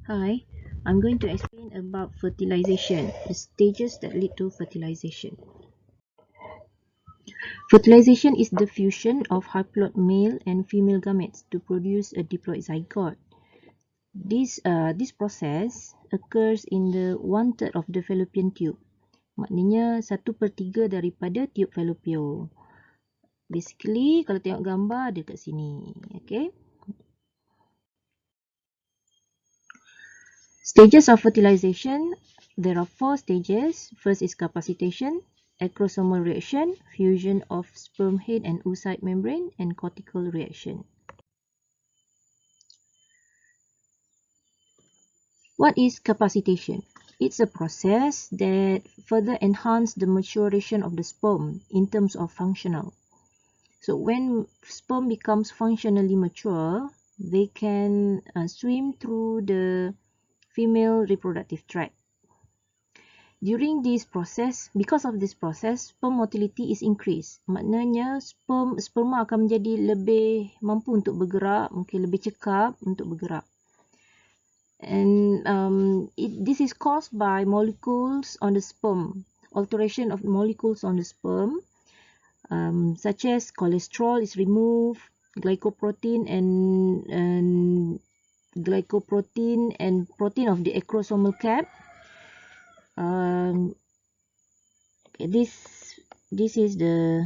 Hi, I'm going to explain about fertilization, the stages that lead to fertilization. Fertilization is the fusion of haploid male and female gametes to produce a diploid zygote. This process occurs in the 1/3 of the fallopian tube. Maknanya 1/3 daripada tube fallopian. Basically, kalau tengok gambar dia kat sini. Okay. Stages of fertilization. There are 4 stages. First is capacitation, acrosomal reaction, fusion of sperm head and oocyte membrane, and cortical reaction. What is capacitation? It's a process that further enhances the maturation of the sperm in terms of functional. So when sperm becomes functionally mature, they can swim through the female reproductive tract. During this process, because of this process, sperm motility is increased. Maknanya sperma akan menjadi lebih mampu untuk bergerak, mungkin lebih cekap untuk bergerak. And this is caused by molecules on the sperm, alteration of molecules on the sperm, such as cholesterol is removed, glycoprotein and protein of the acrosomal cap. This is the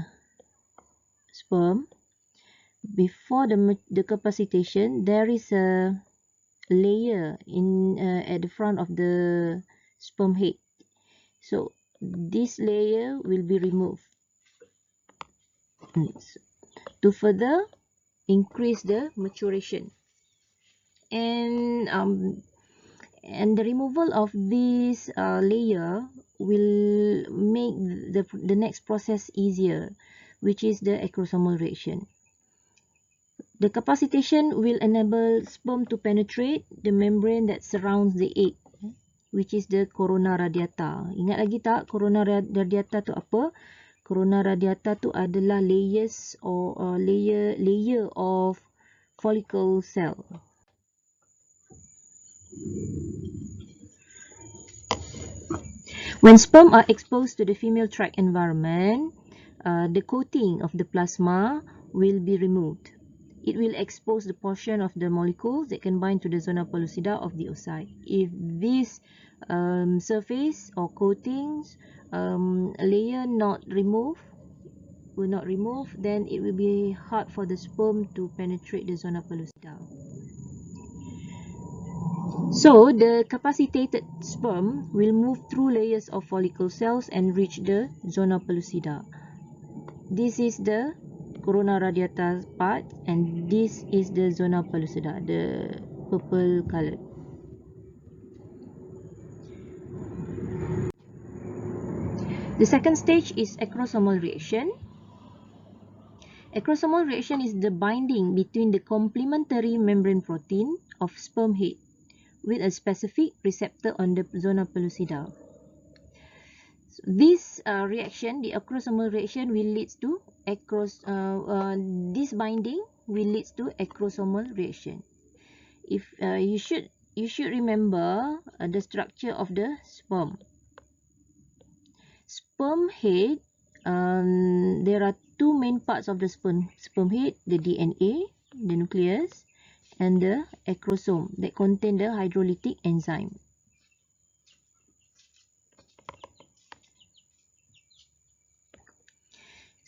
sperm. Before the capacitation, there is a layer at the front of the sperm head. So this layer will be removed to further increase the maturation. And the removal of this layer will make the next process easier, which is the acrosomal reaction. The capacitation will enable sperm to penetrate the membrane that surrounds the egg, which is the corona radiata. Ingat lagi tak corona radiata tu apa? Corona radiata tu adalah layers or layer of follicle cell. When sperm are exposed to the female tract environment, the coating of the plasma will be removed. It will expose the portion of the molecules that can bind to the zona pellucida of the oocyte. If this surface or coatings layer will not remove, then it will be hard for the sperm to penetrate the zona pellucida. So the capacitated sperm will move through layers of follicle cells and reach the zona pellucida. This is the corona radiata part, and this is the zona pellucida, the purple colored. The second stage is acrosomal reaction. Acrosomal reaction is the binding between the complementary membrane protein of sperm head with a specific receptor on the zona pellucida. So this reaction, the acrosomal reaction, will lead to this binding will lead to acrosomal reaction. If you should remember the structure of the sperm. Sperm head, there are two main parts of the sperm head: the DNA, the nucleus, and the acrosome that contain the hydrolytic enzyme.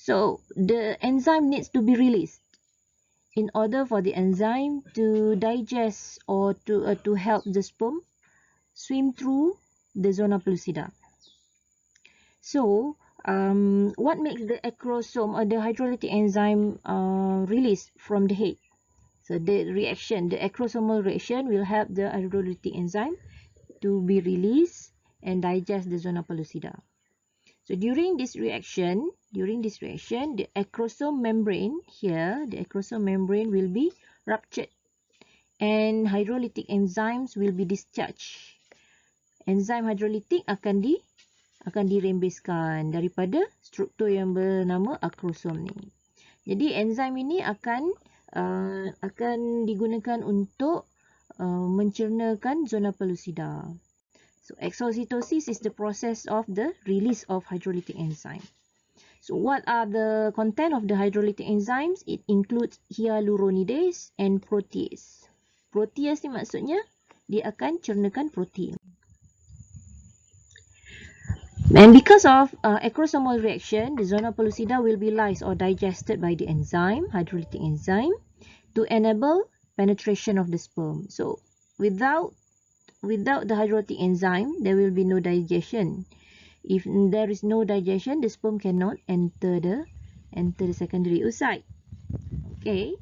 So the enzyme needs to be released in order for the enzyme to digest or to help the sperm swim through the zona pellucida. So what makes the acrosome or the hydrolytic enzyme released from the head? So the acrosomal reaction will help the hydrolytic enzyme to be released and digest the zona pellucida. So during this reaction, the acrosome membrane here, the acrosome membrane will be ruptured and hydrolytic enzymes will be discharged. Enzim hydrolytik akan dirembeskan daripada struktur yang bernama akrosom ni. Jadi enzim ini akan digunakan untuk mencernakan zona pellucida. So exocytosis is the process of the release of hydrolytic enzyme. So what are the content of the hydrolytic enzymes? It includes hyaluronidase and protease. Protease ni maksudnya dia akan cernakan protein. And because of acrosomal reaction, the zona pellucida will be lysed or digested by the enzyme, hydrolytic enzyme, to enable penetration of the sperm. So without the hydrolytic enzyme, there will be no digestion. If there is no digestion, the sperm cannot enter the secondary oocyte. Okay.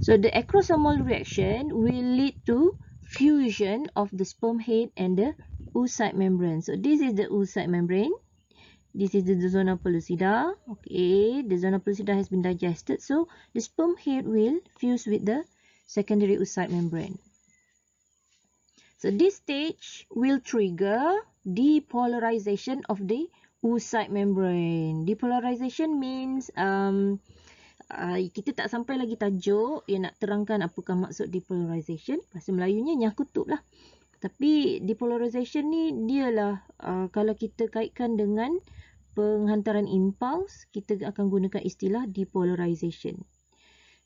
So the acrosomal reaction will lead to fusion of the sperm head and the oocyte membrane. So this is the oocyte membrane. This is the zona pellucida. Okay, the zona pellucida has been digested. So the sperm head will fuse with the secondary oocyte membrane. So this stage will trigger depolarization of the oocyte membrane. Depolarization means kita tak sampai lagi tajuk yang nak terangkan apakah maksud depolarization. Bahasa Melayunya nyah kutub lah. Tapi depolarization ni dialah kalau kita kaitkan dengan penghantaran impuls, kita akan gunakan istilah depolarization.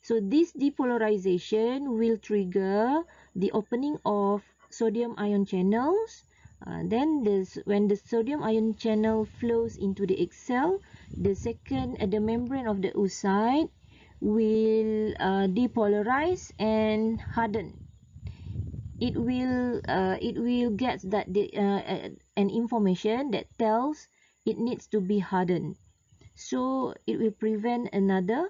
So this depolarization will trigger the opening of sodium ion channels. Then when the sodium ion channel flows into the egg cell, the membrane of the oocyte will depolarize and harden. It will get that an information that tells it needs to be hardened. So it will prevent another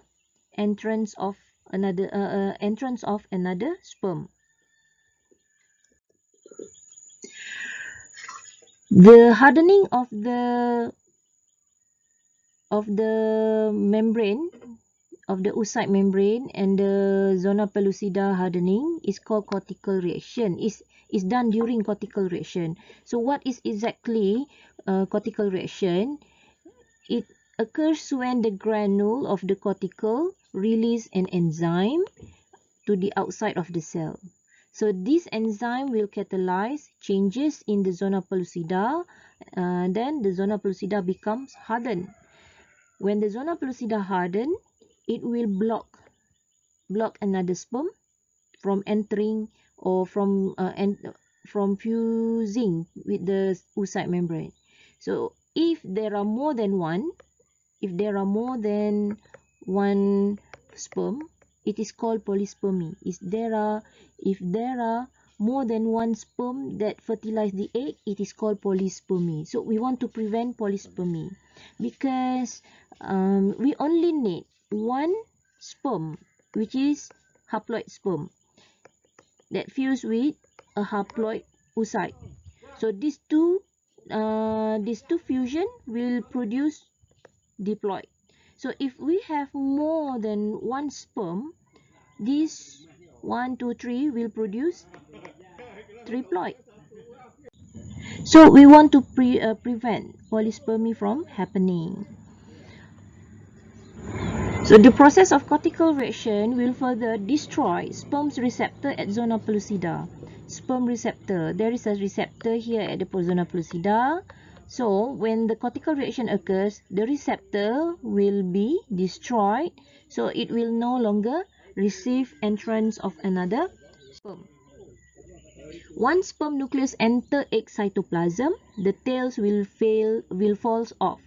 entrance of another sperm. The hardening of the membrane of the oocyte membrane and the zona pellucida hardening is called cortical reaction. Is done during cortical reaction. So what is exactly cortical reaction? It occurs when the granule of the cortical release an enzyme to the outside of the cell. So this enzyme will catalyze changes in the zona pellucida. Then the zona pellucida becomes hardened. When the zona pellucida harden, it will block another sperm from entering or from fusing with the oocyte membrane. So if there are more than one sperm, it is called polyspermy. If there are more than one sperm that fertilize the egg, it is called polyspermy. So we want to prevent polyspermy because we only need one sperm, which is haploid sperm, that fuse with a haploid oocyte. So these two fusion will produce diploid. So if we have more than one sperm, these 1, 2, 3 will produce triploid. So we want to prevent polyspermy from happening. So the process of cortical reaction will further destroy sperm's receptor at zona pellucida. Sperm receptor. There is a receptor here at the zona pellucida. So when the cortical reaction occurs, the receptor will be destroyed. So it will no longer receive entrance of another sperm. Once sperm nucleus enter egg cytoplasm, the tails will fall off.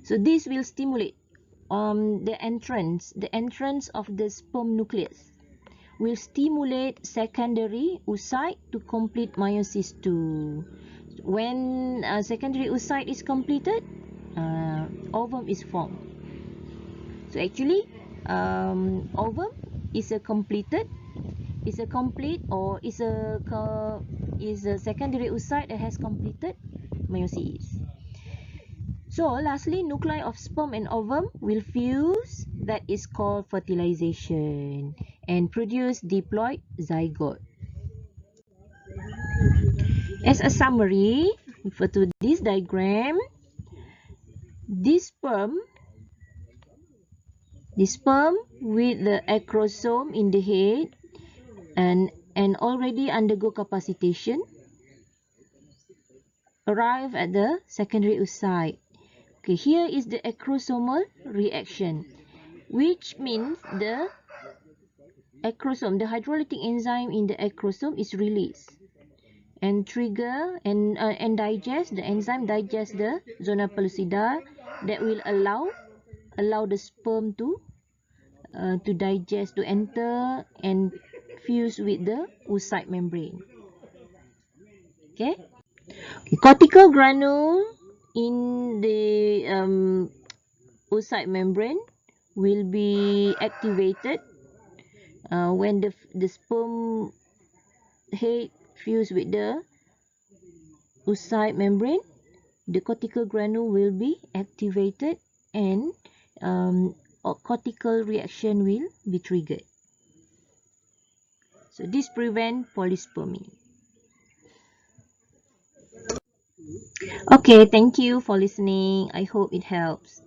So this will stimulate the entrance of the sperm nucleus will stimulate secondary oocyte to complete meiosis II. When secondary oocyte is completed, ovum is formed. So actually, ovum is a complete or is a secondary oocyte that has completed meiosis. So lastly, nuclei of sperm and ovum will fuse. That is called fertilization and produce diploid zygote. As a summary, refer to this diagram. This sperm The sperm with the acrosome in the head and already undergo capacitation arrive at the secondary oocyte. Okay, here is the acrosomal reaction, which means the acrosome, the hydrolytic enzyme in the acrosome is released and trigger and digest, the enzyme digest the zona pellucida that will allow the sperm to digest, to enter and fuse with the oocyte membrane. Okay. Cortical granule in the oocyte membrane will be activated when the sperm head fuse with the oocyte membrane. The cortical granule will be activated and a cortical reaction will be triggered. So this prevents polyspermy. Okay, thank you for listening. I hope it helps.